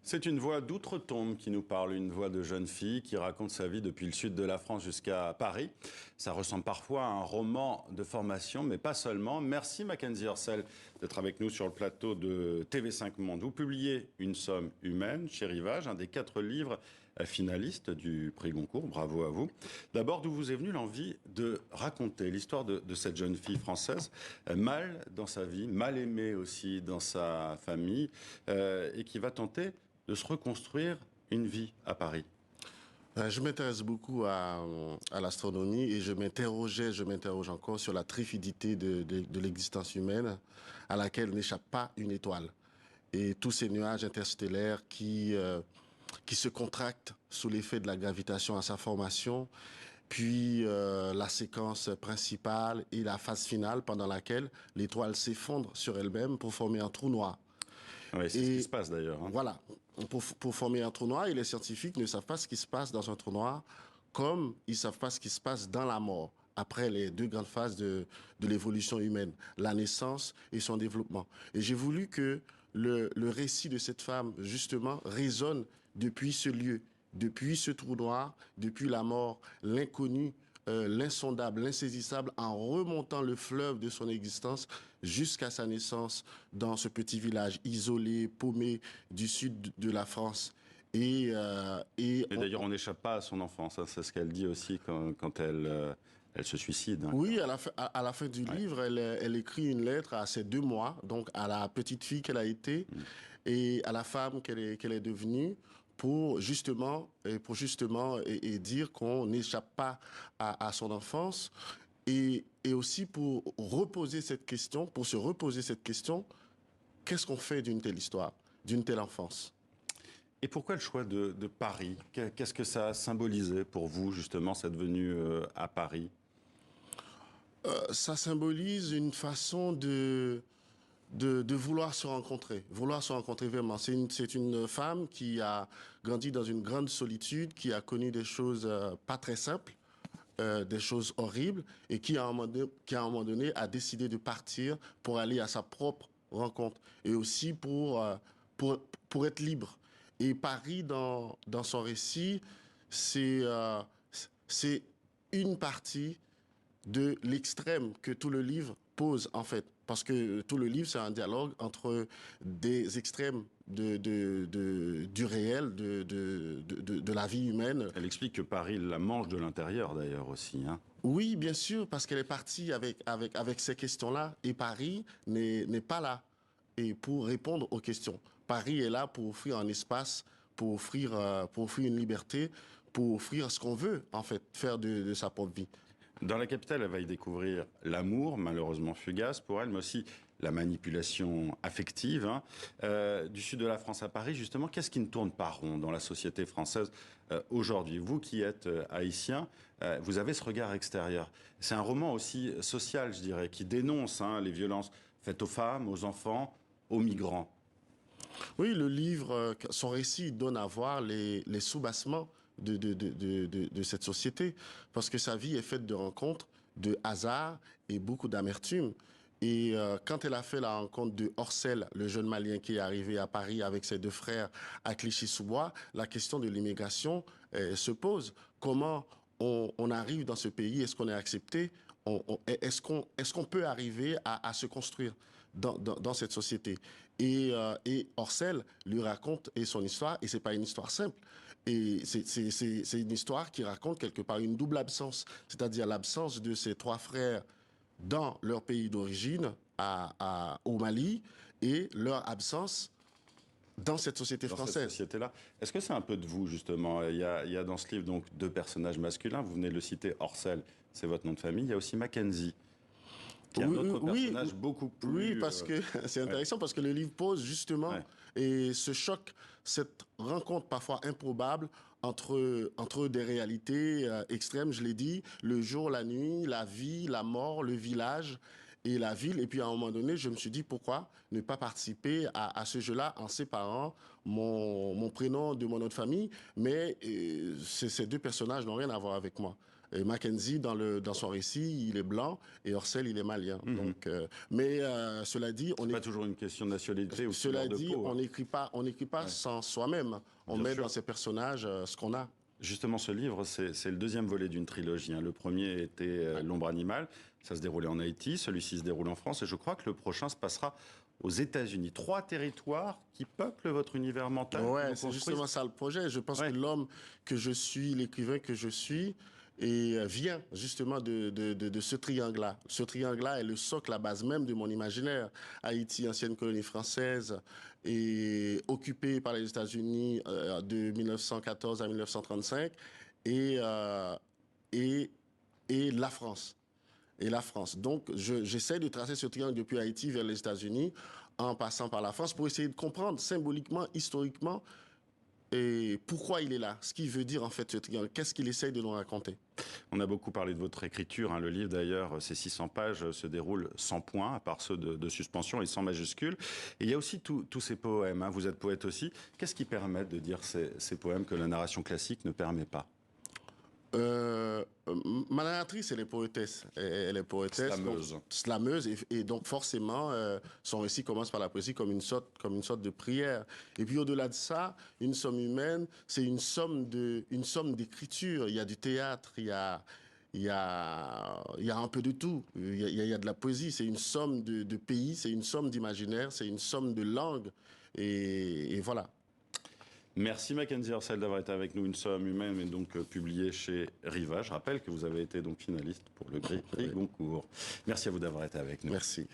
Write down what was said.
C'est une voix d'outre-tombe qui nous parle, une voix de jeune fille qui raconte sa vie depuis le sud de la France jusqu'à Paris. Ça ressemble parfois à un roman de formation, mais pas seulement. Merci Mackenzie Orsel d'être avec nous sur le plateau de TV5 Monde. Vous publiez Une somme humaine chez Rivage, un des 4 livres finalistes du prix Goncourt. Bravo à vous. D'abord, d'où vous est venue l'envie de raconter l'histoire de cette jeune fille française, mal dans sa vie, mal aimée aussi dans sa famille, et qui va tenter de se reconstruire une vie à Paris? Je m'intéresse beaucoup à l'astronomie et je m'interroge encore sur la trifidité de l'existence humaine à laquelle n'échappe pas une étoile. Et tous ces nuages interstellaires qui se contractent sous l'effet de la gravitation à sa formation, puis la séquence principale et la phase finale pendant laquelle l'étoile s'effondre sur elle-même pour former un trou noir. Oui, c'est ce qui se passe d'ailleurs. Voilà, pour former un trou noir, et les scientifiques ne savent pas ce qui se passe dans un trou noir, comme ils ne savent pas ce qui se passe dans la mort, après les 2 grandes phases de l'évolution humaine, la naissance et son développement. Et j'ai voulu que le récit de cette femme, justement, résonne depuis ce lieu, depuis ce trou noir, depuis la mort, l'inconnu, l'insondable, l'insaisissable, en remontant le fleuve de son existence jusqu'à sa naissance dans ce petit village isolé, paumé du sud de la France. Et D'ailleurs, on n'échappe pas à son enfance, hein. C'est ce qu'elle dit aussi quand elle se suicide, hein. Oui, à la fin du livre, elle écrit une lettre à ses 2 mois, donc à la petite fille qu'elle a été et à la femme qu'elle est devenue, pour justement et dire qu'on n'échappe pas à son enfance, et aussi pour se reposer cette question, qu'est-ce qu'on fait d'une telle histoire, d'une telle enfance? Et pourquoi le choix de Paris? Qu'est-ce que ça a symbolisé pour vous, justement, cette venue à Paris? Ça symbolise une façon de vouloir se rencontrer vraiment. C'est une femme qui a grandi dans une grande solitude, qui a connu des choses pas très simples, des choses horribles, et qui à un moment donné a décidé de partir pour aller à sa propre rencontre, et aussi pour être libre. Et Paris, dans son récit, c'est une partie de l'extrême que tout le livre pose, en fait. Parce que tout le livre, c'est un dialogue entre des extrêmes du réel, de la vie humaine. Elle explique que Paris la mange de l'intérieur, d'ailleurs, aussi, hein. Oui, bien sûr, parce qu'elle est partie avec ces questions-là. Et Paris n'est pas là et pour répondre aux questions. Paris est là pour offrir un espace, pour offrir une liberté, pour offrir ce qu'on veut, en fait, faire de sa propre vie. Dans la capitale, elle va y découvrir l'amour, malheureusement fugace pour elle, mais aussi la manipulation affective, hein. Du sud de la France à Paris, justement, qu'est-ce qui ne tourne pas rond dans la société française aujourd'hui? Vous qui êtes haïtien, vous avez ce regard extérieur. C'est un roman aussi social, je dirais, qui dénonce, hein, les violences faites aux femmes, aux enfants, aux migrants. Oui, le livre, son récit donne à voir les soubassements de cette société, parce que sa vie est faite de rencontres, de hasards et beaucoup d'amertume. Et quand elle a fait la rencontre de Orcel, le jeune Malien qui est arrivé à Paris avec ses 2 frères à Clichy-sous-Bois, la question de l'immigration se pose. Comment on arrive dans ce pays? Est-ce qu'on est accepté? Est-ce qu'on peut arriver à se construire dans cette société? Et Orcel lui raconte son histoire, et c'est pas une histoire simple. Et c'est une histoire qui raconte quelque part une double absence, c'est-à-dire l'absence de ses 3 frères dans leur pays d'origine, au Mali, et leur absence dans cette société Dans française. cette société-là. Est-ce que c'est un peu de vous, justement? Il y a dans ce livre donc 2 personnages masculins. Vous venez de le citer, Orcel, c'est votre nom de famille. Il y a aussi Mackenzie, qui est un autre personnage beaucoup plus... Oui, parce que c'est intéressant, parce que le livre pose justement et ce choc, cette rencontre parfois improbable entre des réalités extrêmes, je l'ai dit, le jour, la nuit, la vie, la mort, le village et la ville. Et puis à un moment donné, je me suis dit pourquoi ne pas participer à ce jeu-là en séparant mon prénom de mon autre famille, mais ces 2 personnages n'ont rien à voir avec moi. Et Mackenzie, dans son récit, il est blanc et Orcel, il est malien. Donc, cela dit, c'est pas toujours une question de nationalité ou de cela couleur de dit, peau, on n'écrit pas sans soi-même. On Bien met sûr. dans ces personnages ce qu'on a. Justement, ce livre, c'est le deuxième volet d'une trilogie, hein. Le premier était L'ombre animale. Ça se déroulait en Haïti. Celui-ci se déroule en France. Et je crois que le prochain se passera aux États-Unis. 3 territoires qui peuplent votre univers mental. Ouais, c'est justement ça le projet. Je pense que l'homme que je suis, l'écrivain que je suis, vient justement de ce triangle-là. Ce triangle-là est le socle, la base même de mon imaginaire. Haïti, ancienne colonie française, et occupée par les États-Unis de 1914 à 1935, et, euh, et, et la France. Et la France. Donc, j'essaie de tracer ce triangle depuis Haïti vers les États-Unis, en passant par la France, pour essayer de comprendre symboliquement, historiquement, et pourquoi il est là, ce qu'il veut dire en fait ce triangle, qu'est-ce qu'il essaye de nous raconter. On a beaucoup parlé de votre écriture, hein. Le livre d'ailleurs, ces 600 pages se déroule sans points, à part ceux de suspension et sans majuscules. Et il y a aussi tous ces poèmes, hein. Vous êtes poète aussi. Qu'est-ce qui permet de dire ces poèmes que la narration classique ne permet pas? Ma narratrice, elle est poétesse. Elle est poétesse. Slameuse. Donc, slameuse. Et donc, forcément, son récit commence par la poésie comme une sorte de prière. Et puis, au-delà de ça, une somme humaine, c'est une somme d'écriture. Il y a du théâtre, il y a un peu de tout. Il y a de la poésie. C'est une somme de pays, c'est une somme d'imaginaire, c'est une somme de langues. Et voilà. Merci Mackenzie Orsel d'avoir été avec nous. Une somme humaine est donc publiée chez Rivage. Je rappelle que vous avez été donc finaliste pour le prix Goncourt. Merci à vous d'avoir été avec nous. Merci.